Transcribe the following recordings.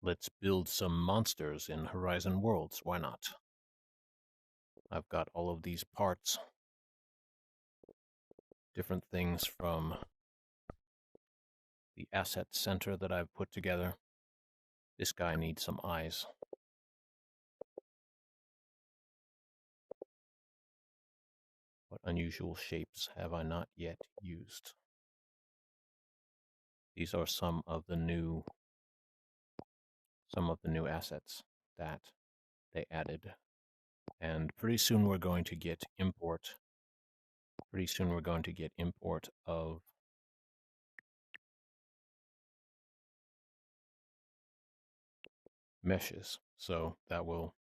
Let's build some monsters in Horizon Worlds. Why not? I've got all of these parts, different things from the asset center that I've put together. This guy needs some eyes. What unusual shapes have I not yet used? These are some of the new assets that they added. And pretty soon we're going to get import. Pretty soon we're going to get import of meshes. So that will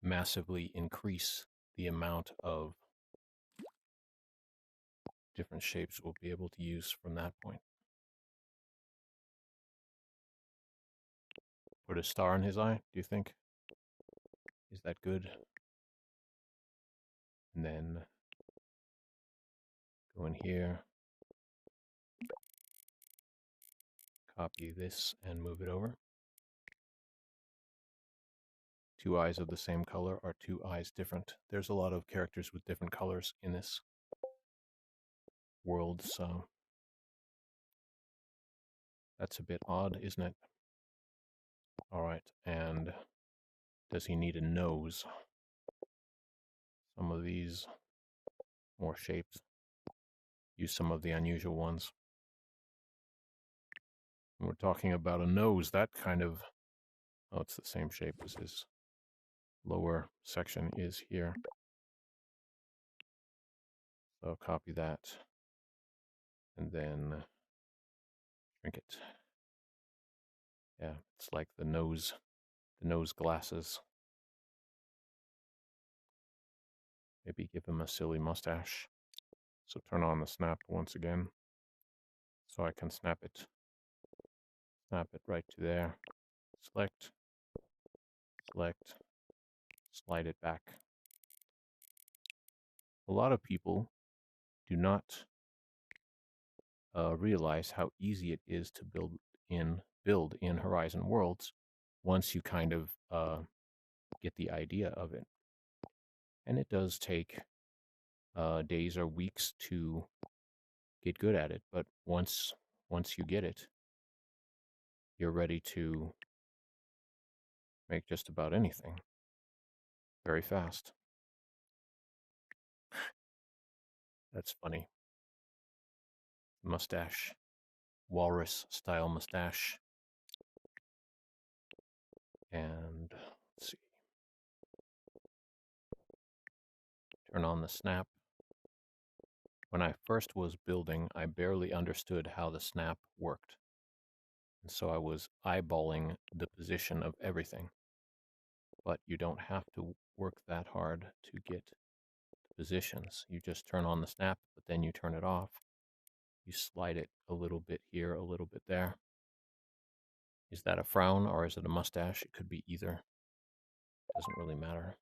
massively increase the amount of different shapes we'll be able to use from that point. Put a star in his eye, do you think? Is that good? And then go in here, copy this and move it over. Two eyes of the same color are two eyes different. There's a lot of characters with different colors in this world, so that's a bit odd, isn't it? All right, and does he need a nose? Some of these more shapes. Use some of the unusual ones. When we're talking about a nose, that kind of, oh, it's the same shape as his lower section is here. So copy that and then shrink it. Yeah, it's like the nose glasses. Maybe give him a silly mustache. So turn on the snap once again. So I can snap it right to there. Select, slide it back. A lot of people do not realize how easy it is to build in Horizon Worlds once you kind of get the idea of it. And it does take days or weeks to get good at it, but once you get it, you're ready to make just about anything very fast. That's funny. Mustache. Walrus style mustache. And let's see. Turn on the snap. When I first was building, I barely understood how the snap worked. And so I was eyeballing the position of everything. But you don't have to work that hard to get the positions. You just turn on the snap, but then you turn it off. You slide it a little bit here, a little bit there. Is that a frown or is it a mustache? It could be either. Doesn't really matter.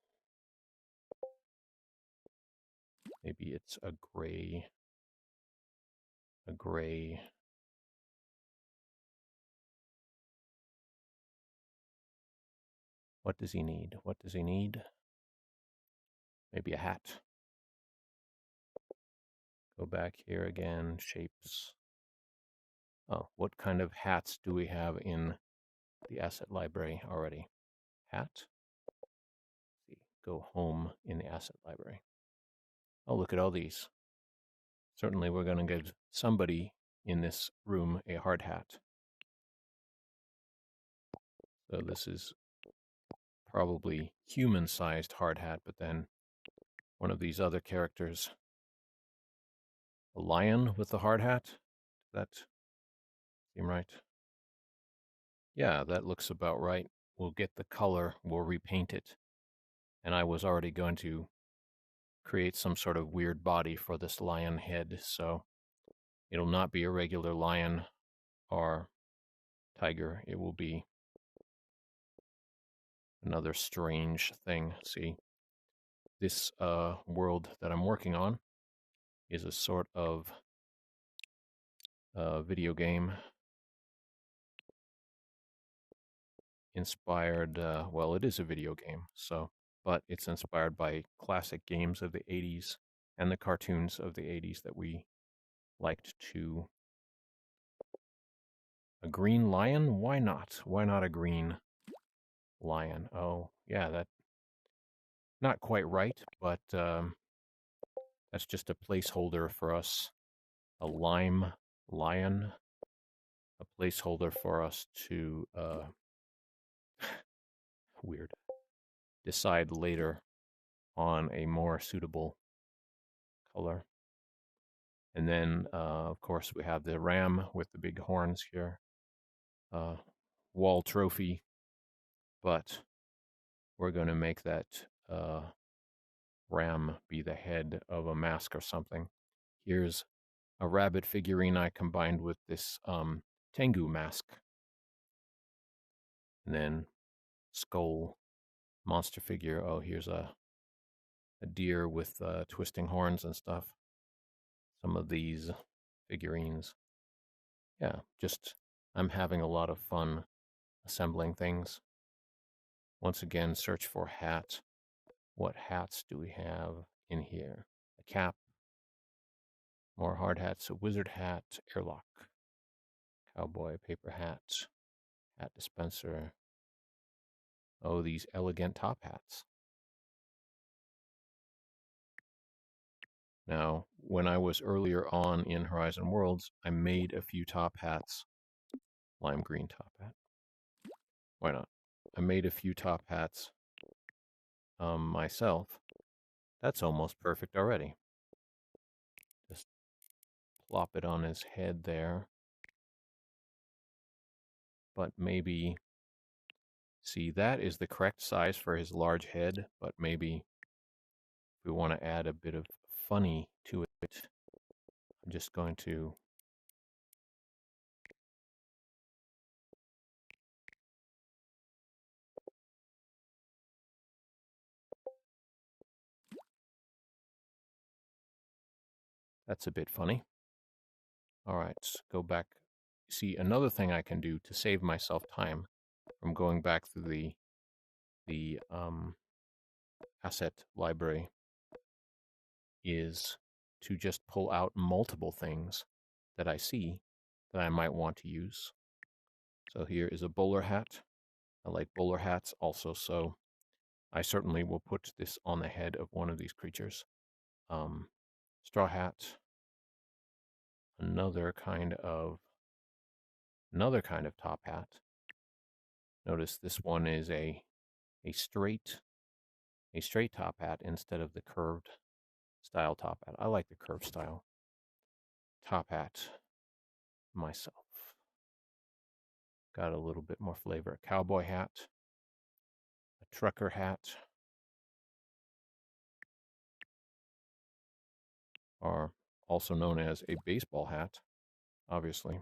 Maybe it's a gray. What does he need? What does he need? Maybe a hat. Go back here again, shapes. Oh, what kind of hats do we have in the asset library already? Hat? Let's see, go home in the asset library. Oh, look at all these. Certainly we're going to give somebody in this room a hard hat. So this is probably human-sized hard hat, but then one of these other characters, a lion with a hard hat. Does that seem right? Yeah, that looks about right. We'll get the color, we'll repaint it. And I was already going to create some sort of weird body for this lion head, so it'll not be a regular lion or tiger. It will be another strange thing. See, this world that I'm working on is a sort of video game inspired, well, it is a video game, so, but it's inspired by classic games of the 80s and the cartoons of the 80s that we liked to. A green lion? Why not? Why not a green lion? Oh, yeah, that not quite right, but that's just a placeholder for us. A lime lion, a placeholder for us to weird decide later on a more suitable color. And then, of course, we have the ram with the big horns here. Wall trophy, but we're going to make that ram be the head of a mask or something. Here's a rabbit figurine I combined with this Tengu mask. And then skull monster figure. Oh, here's a deer with twisting horns and stuff. Some of these figurines. Yeah, just I'm having a lot of fun assembling things. Once again, search for hat. What hats do we have in here? A cap, more hard hats, a wizard hat, airlock, cowboy paper hat, hat dispenser. Oh, these elegant top hats. Now, when I was earlier on in Horizon Worlds, I made a few top hats. Lime green top hat. Why not? I made a few top hats myself. That's almost perfect already. Just plop it on his head there. But maybe, see, that is the correct size for his large head, but maybe we want to add a bit of funny to it. I'm just going to that's a bit funny. All right, go back. See, another thing I can do to save myself time from going back through the asset library is to just pull out multiple things that I see that I might want to use. So here is a bowler hat. I like bowler hats also, so I certainly will put this on the head of one of these creatures. Straw hat, another kind of top hat. Notice this one is a straight top hat instead of the curved style top hat. I like the curved style top hat myself. Got a little bit more flavor. A cowboy hat, a trucker hat, or also known as a baseball hat, obviously.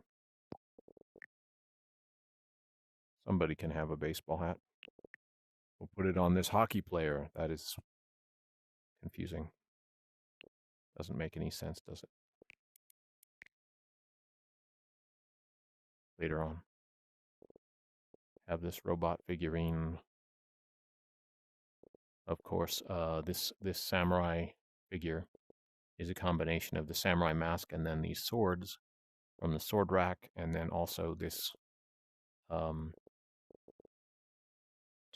Somebody can have a baseball hat. We'll put it on this hockey player. That is confusing. Doesn't make any sense, does it? Later on. Have this robot figurine. Of course, this samurai figure is a combination of the samurai mask and then these swords from the sword rack, and then also this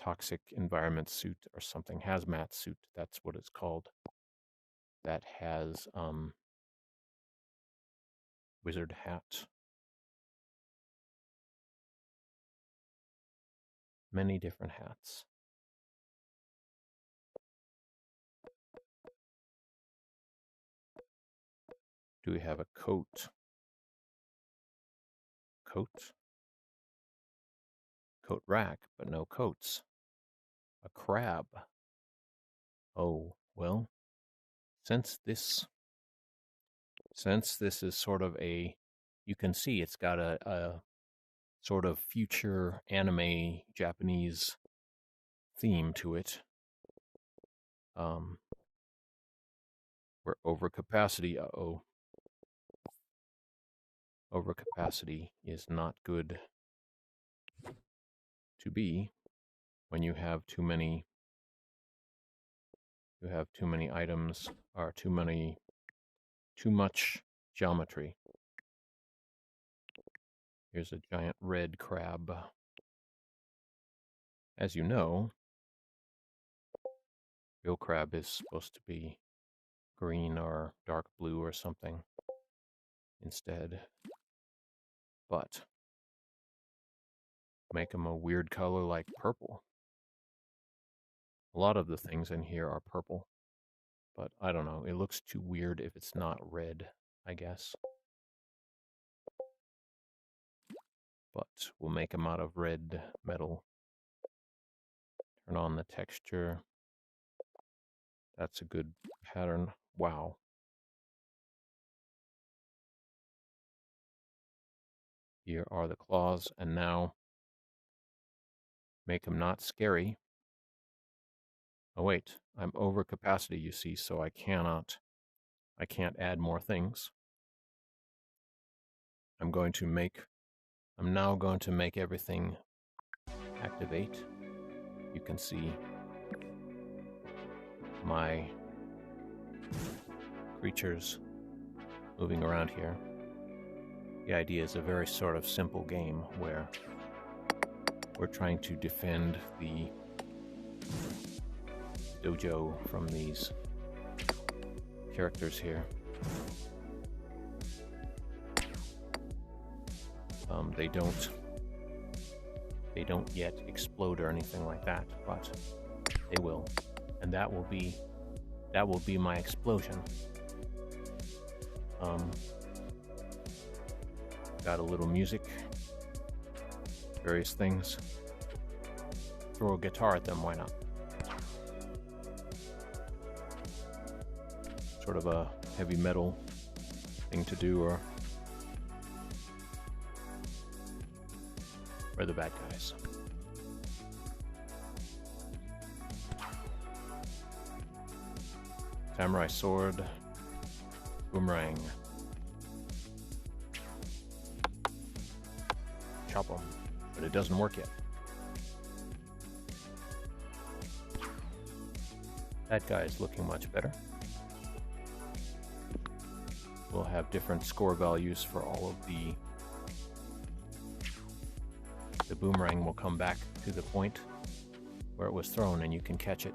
toxic environment suit or something, hazmat suit, that's what it's called, that has wizard hat. Many different hats. Do we have a coat? Coat? Coat rack, but no coats. A crab. Oh, well, since this is sort of you can see it's got a sort of future anime Japanese theme to it. We're over capacity. Uh-oh. Overcapacity is not good to be when you have too many items or too much geometry. Here's a giant red crab. As you know, real crab is supposed to be green or dark blue or something instead, but make them a weird color like purple. A lot of the things in here are purple, but I don't know. It looks too weird if it's not red, I guess. But we'll make them out of red metal. Turn on the texture. That's a good pattern. Wow. Here are the claws, and now make them not scary. Oh wait, I'm over capacity, you see, so I can't add more things. I'm now going to make everything activate. You can see my creatures moving around here. The idea is a very sort of simple game where we're trying to defend the dojo from these characters here. They don't yet explode or anything like that, but they will, and that will be my explosion. Got a little music, various things. Throw a guitar at them, why not? Sort of a heavy metal thing to do, or we're the bad guys. Samurai sword, boomerang. Chop them, but it doesn't work yet. That guy is looking much better. We'll have different score values for all of the boomerang will come back to the point where it was thrown and you can catch it.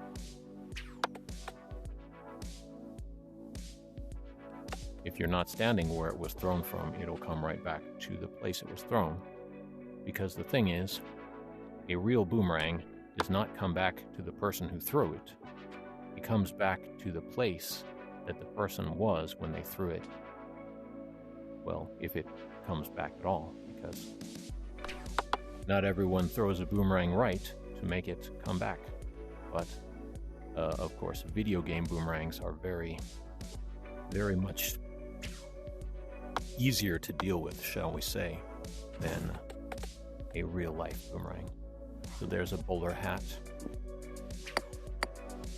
If you're not standing where it was thrown from, it'll come right back to the place it was thrown. Because the thing is, a real boomerang does not come back to the person who threw it. It comes back to the place that the person was when they threw it. Well, if it comes back at all, because not everyone throws a boomerang right to make it come back. But, of course, video game boomerangs are very, very much easier to deal with, shall we say, than a real-life boomerang. So there's a bowler hat.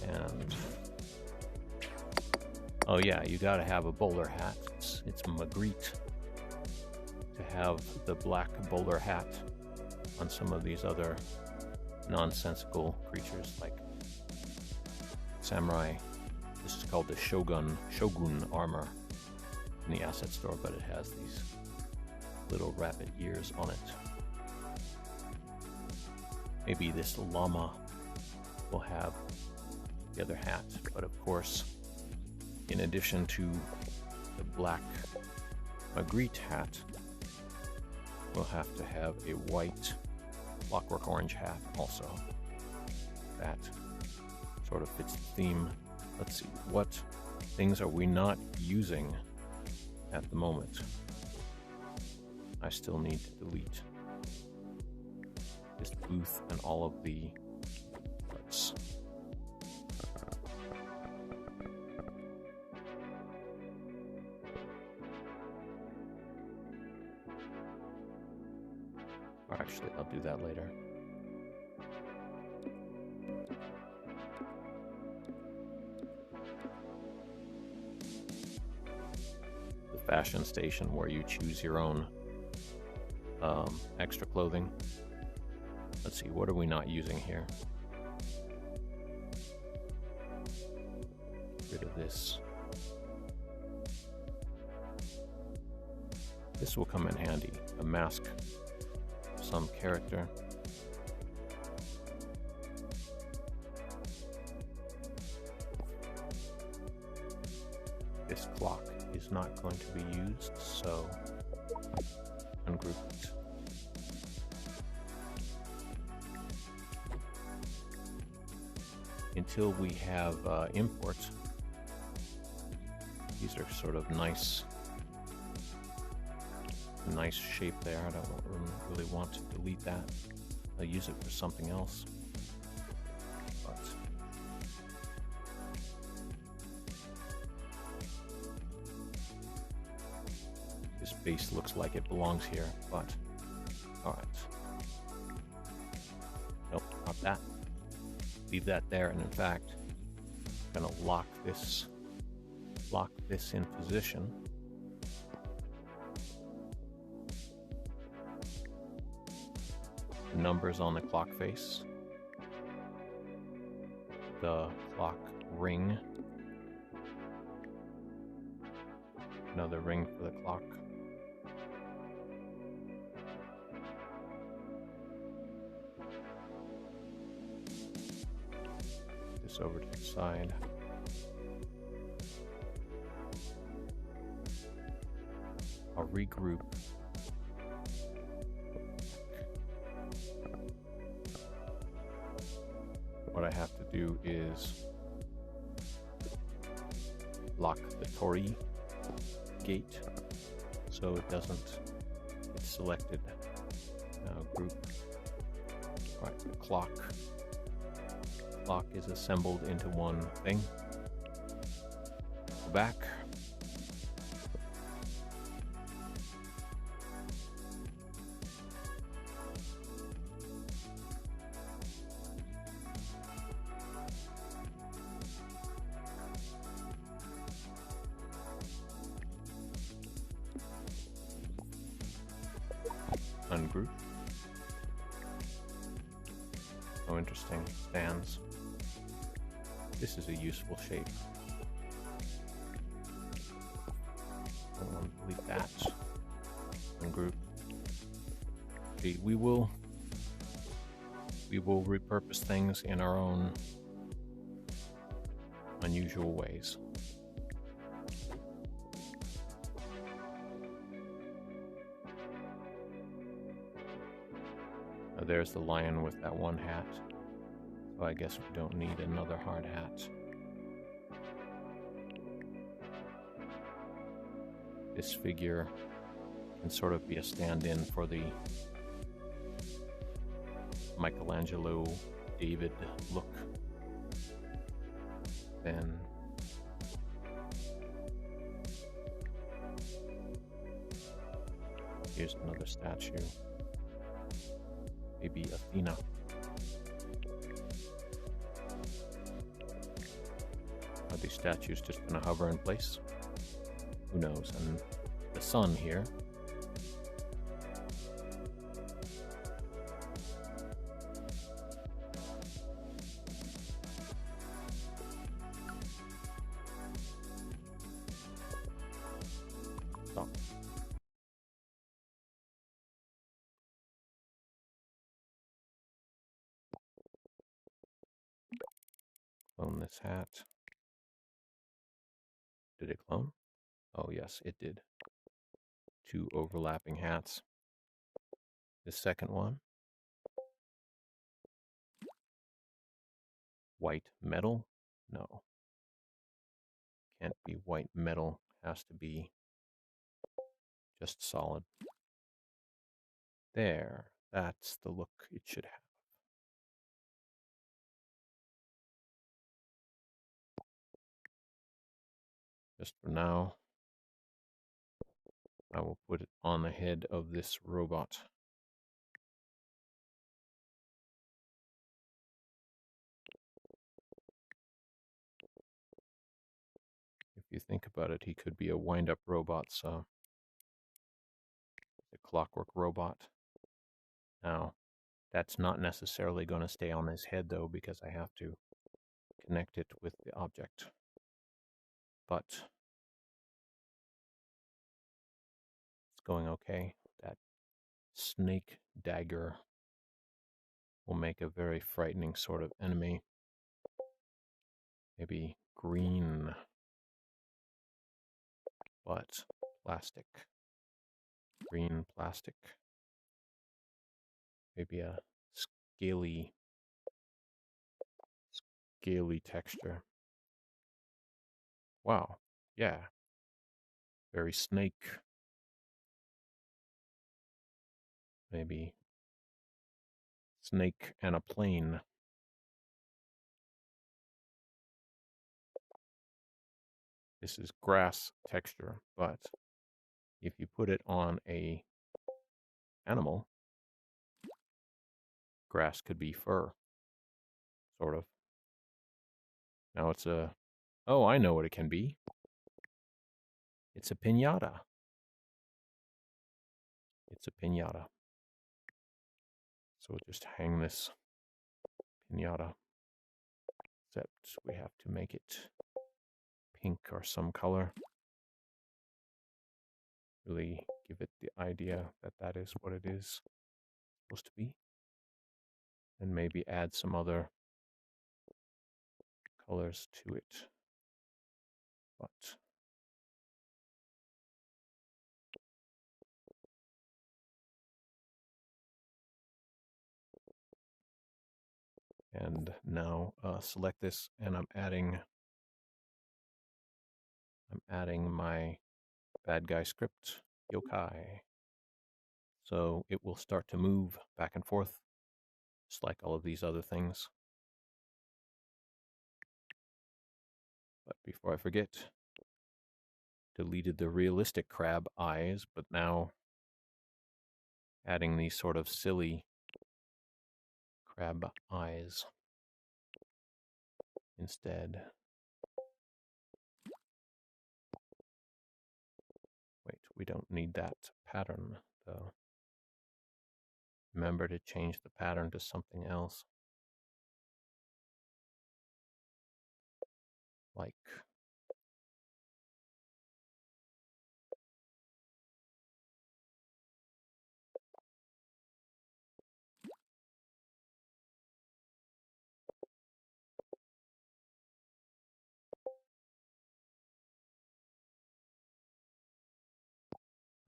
And oh yeah, you gotta have a bowler hat. It's Magritte to have the black bowler hat on some of these other nonsensical creatures like samurai. This is called the Shogun armor in the asset store, but it has these little rabbit ears on it. Maybe this llama will have the other hat, but of course, in addition to the black Magritte hat, we'll have to have a white Clockwork Orange hat also. That sort of fits the theme. Let's see, what things are we not using at the moment? I still need to delete this booth and all of the parts. Or actually, I'll do that later. The fashion station where you choose your own extra clothing. Let's see, what are we not using here? Get rid of this. This will come in handy. A mask of some character. This clock is not going to be used, so ungroup it. Until we have imports, these are sort of nice shape there. I don't really want to delete that. I'll use it for something else. But this base looks like it belongs here, but all right. Nope, not that. Leave that there, and in fact, I'm gonna lock this in position. The numbers on the clock face, the clock ring, another ring for the clock. This over to the side. I'll regroup. What I have to do is lock the Tori gate so it doesn't get selected. Now group. All right, the clock is assembled into one thing. Go back. Ungroup. Oh, interesting. Stands. This is a useful shape. I want to delete that. Ungroup. See, we will repurpose things in our own unusual ways. There's the lion with that one hat. So I guess we don't need another hard hat. This figure can sort of be a stand-in for the Michelangelo David look. Then here's another statue. Maybe Athena. Are these statues just going to hover in place? Who knows? And the sun here. Stop. Clone this hat. Did it clone? Oh yes, it did. Two overlapping hats. The second one. White metal? No. Can't be white metal. Has to be just solid. There. That's the look it should have. Just for now, I will put it on the head of this robot. If you think about it, he could be a wind-up robot, so a clockwork robot. Now, That's not necessarily going to stay on his head, though, because I have to connect it with the object. But it's going okay. That snake dagger will make a very frightening sort of enemy. Maybe green, but plastic. Green plastic. Maybe a scaly texture. Wow. Yeah. Very snake. Maybe snake and a plane. This is grass texture, but if you put it on a animal, grass could be fur, sort of. Now it's a, oh, I know what it can be. It's a piñata. It's a piñata. So we'll just hang this piñata, except we have to make it pink or some color. Really give it the idea that that is what it is supposed to be. And maybe add some other colors to it. But and now select this, and I'm adding my bad guy script, Yokai. So it will start to move back and forth, just like all of these other things. But before I forget, deleted the realistic crab eyes, but now adding these sort of silly crab eyes instead. Wait, we don't need that pattern, though. Remember to change the pattern to something else. Like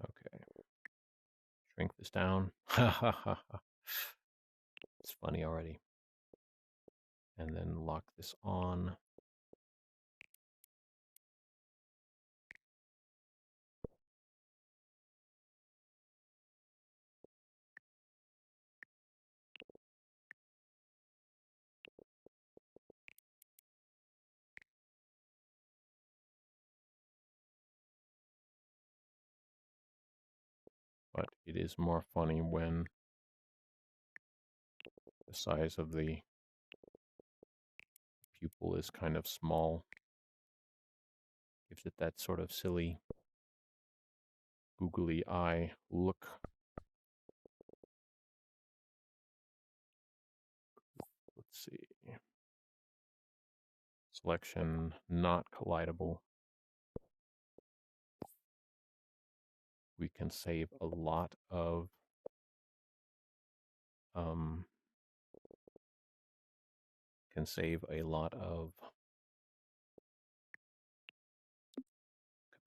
okay. Shrink this down. Ha ha ha ha. It's funny already. And then lock this on. But it is more funny when the size of the pupil is kind of small. Gives it that sort of silly, googly eye look. Let's see. Selection not collidable. We can save a lot of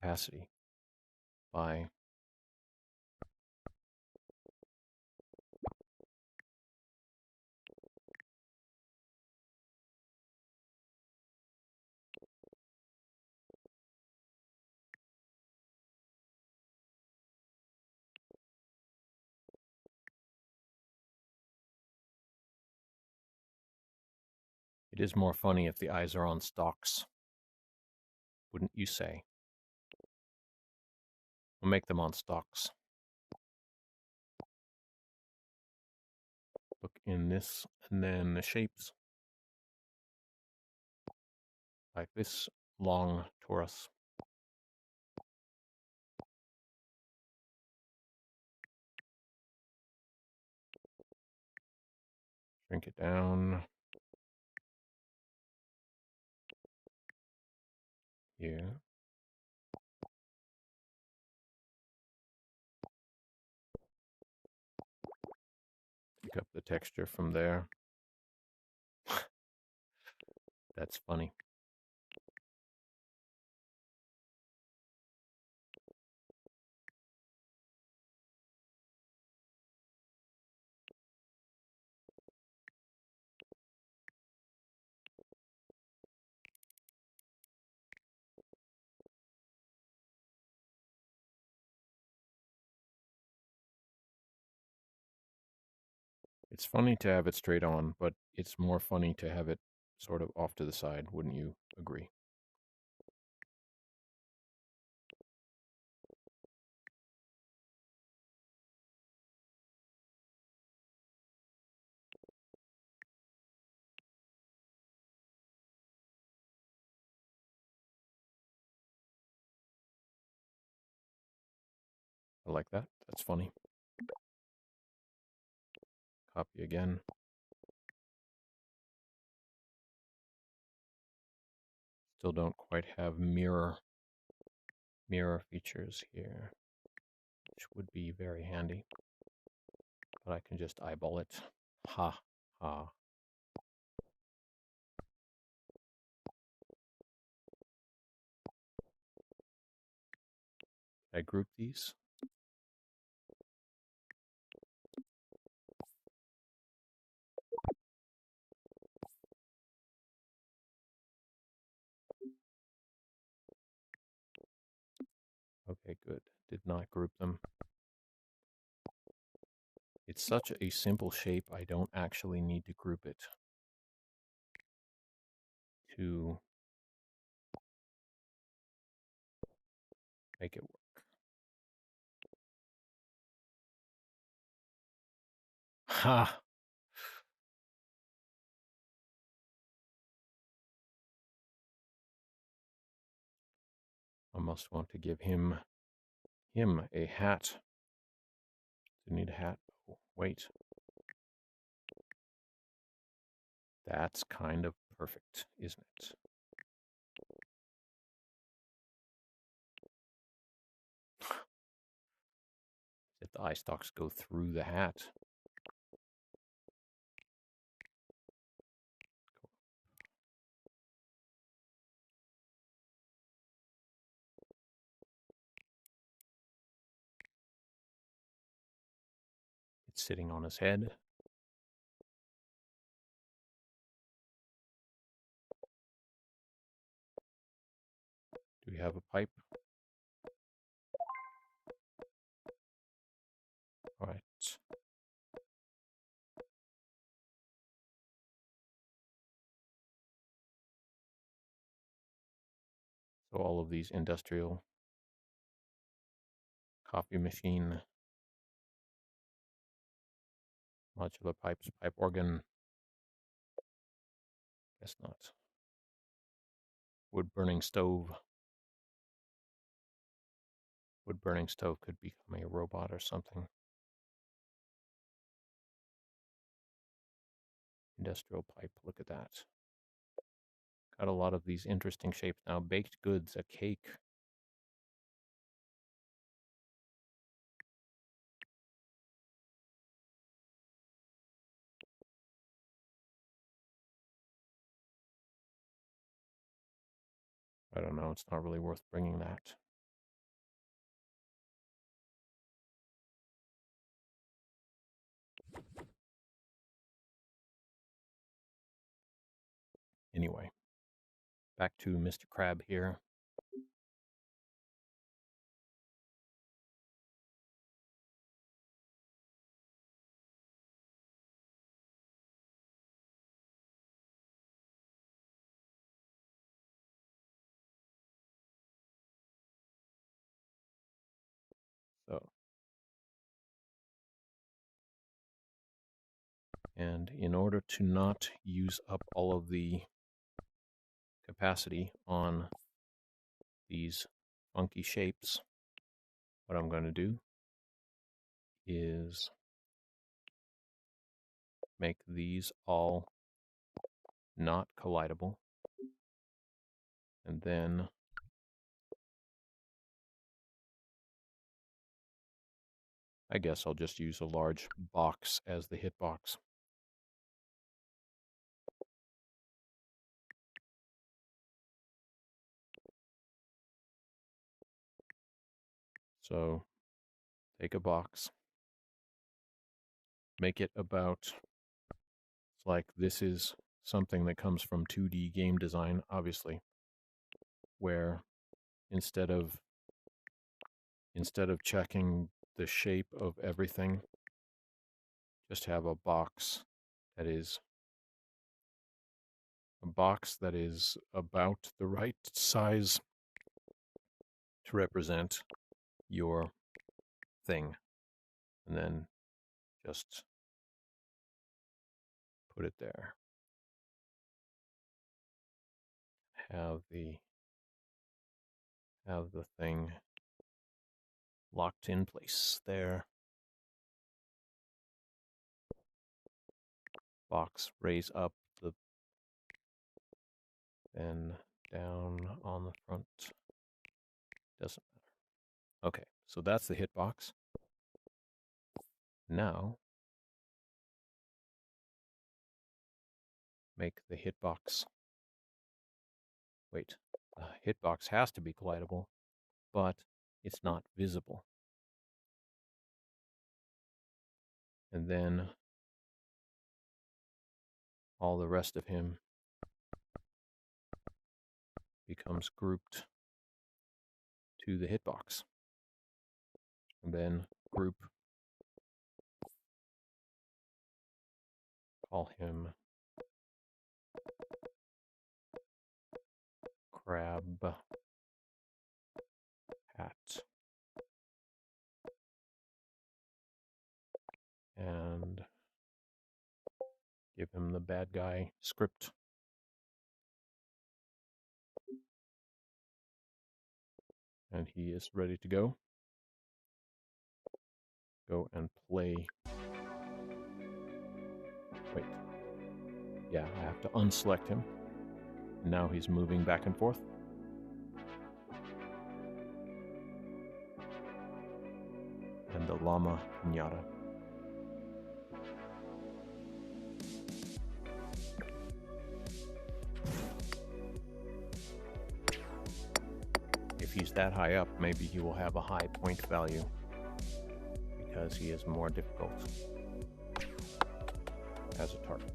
capacity by it is more funny if the eyes are on stalks, wouldn't you say? We'll make them on stalks. Look in this, and then the shapes. Like this long torus. Shrink it down. Here. Pick up the texture from there. That's funny. It's funny to have it straight on, but it's more funny to have it sort of off to the side, wouldn't you agree? I like that. That's funny. Copy again. Still don't quite have mirror features here, which would be very handy. But I can just eyeball it. Ha ha. I group these. Okay, good. Did not group them. It's such a simple shape, I don't actually need to group it to make it work. Ha! I must want to give him a hat. Do you need a hat? Oh, wait. That's kind of perfect, isn't it? If the eye stalks go through the hat. Cool. It's sitting on his head. Do we have a pipe? All right. So all of these industrial coffee machine, modular pipes, pipe organ. Guess not. Wood burning stove. Wood burning stove could become a robot or something. Industrial pipe, look at that. Got a lot of these interesting shapes now. Baked goods, a cake. I don't know, it's not really worth bringing that. Anyway, back to Mr. Crab here. So, and in order to not use up all of the capacity on these funky shapes, what I'm going to do is make these all not collidable. And then I guess I'll just use a large box as the hitbox. So take a box, make it about, it's like this is something that comes from 2D game design, obviously, where instead of checking the shape of everything, just have a box that is about the right size to represent your thing, and then just put it there. Have the thing locked in place there. Box, raise up then down on the front. Doesn't matter. Okay, so that's the hitbox. Now make the hitbox. Wait, the hitbox has to be collidable, but it's not visible. And then all the rest of him becomes grouped to the hitbox. And then group, call him crab hat. And give him the bad guy script. And he is ready to go. Go and play. Wait. Yeah, I have to unselect him. Now he's moving back and forth. And the llama pinata. If he's that high up, maybe he will have a high point value because he is more difficult as a target.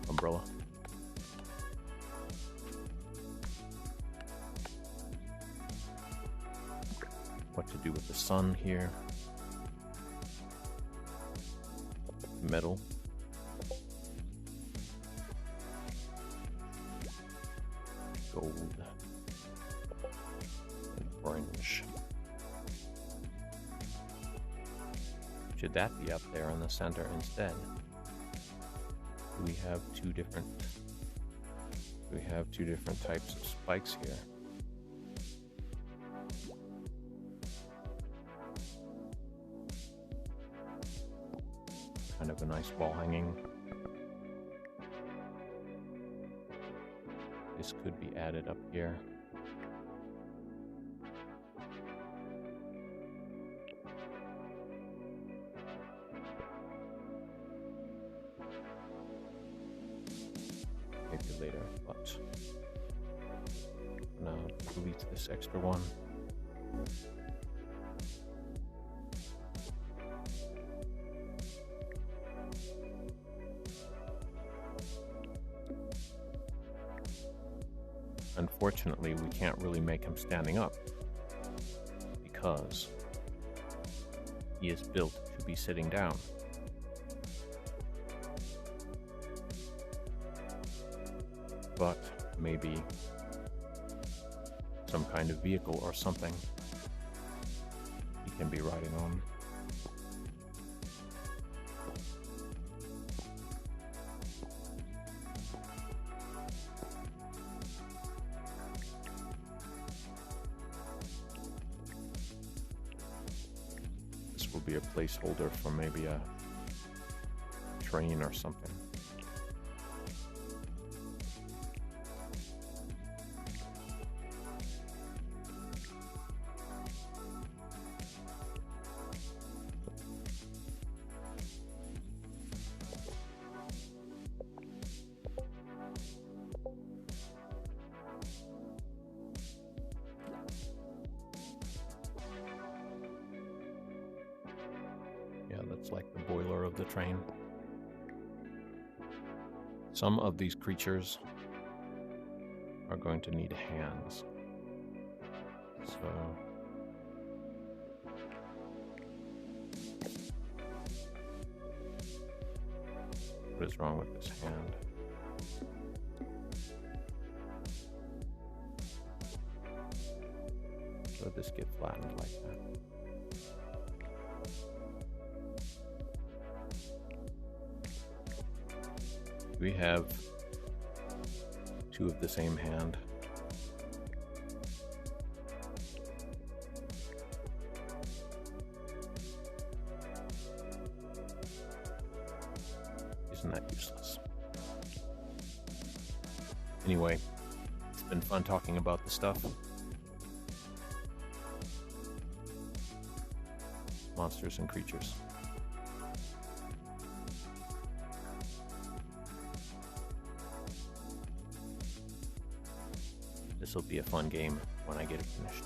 Umbrella. What to do with the sun here. Metal. Gold. And orange. Should that be up there in the center instead? We have two different types of spikes here. Kind of a nice wall hanging. This could be added up here. Maybe later, but now delete this extra one. Unfortunately, we can't really make him standing up because he is built to be sitting down. But maybe some kind of vehicle or something he can be riding on. This will be a placeholder for maybe a train or something. Yeah, that's like the boiler of the train. Some of these creatures are going to need hands. So what is wrong with this hand? Let this get flattened like that. We have two of the same hand. Isn't that useless? Anyway, it's been fun talking about the stuff. Monsters and creatures. This will be a fun game when I get it finished.